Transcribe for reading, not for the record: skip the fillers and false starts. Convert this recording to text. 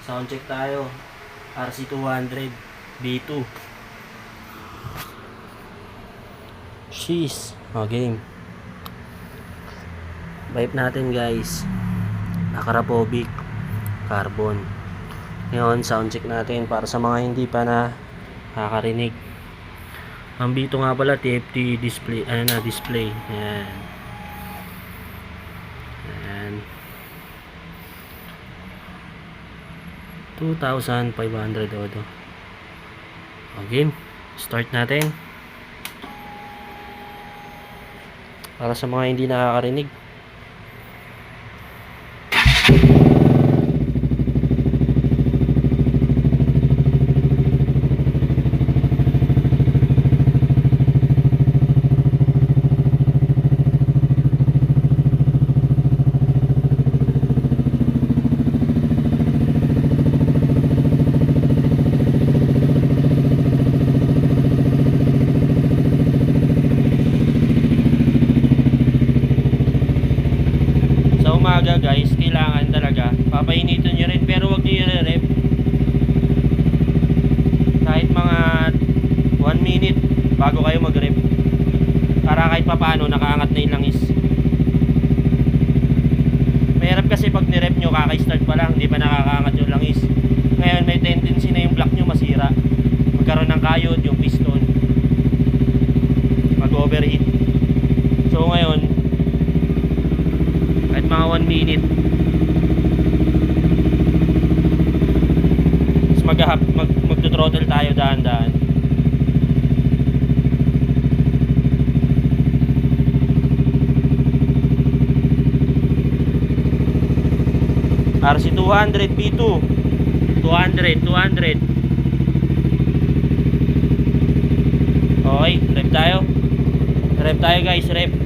Sound check tayo. RC200 B2. Sheesh. O, game. Vibe natin guys. Akarapovic carbon. Ngayon, sound check natin para sa mga hindi pa na nakakarinig. Ang B2 nga pala, TFT display. Ano na, display. Ayan. Ayan. 2,500 odo. Okay. Start natin. Para sa mga hindi nakakarinig. Umaga guys, kailangan talaga papainitin nyo rin, pero wag nyo i-rep kahit mga 1 minute bago kayo mag-rep, para kahit papaano nakaangat na yung langis. Mahirap kasi pag ni-rep nyo, kaka-start pa lang, hindi pa nakakaangat yung langis. Ngayon may tendency na yung block nyo masira, magkaroon ng kayod yung piston, mag-overheat. So ngayon kahit mga 1 minute magto-throttle tayo dahan-dahan. RC200 B2 200 okay, rep tayo guys, rep.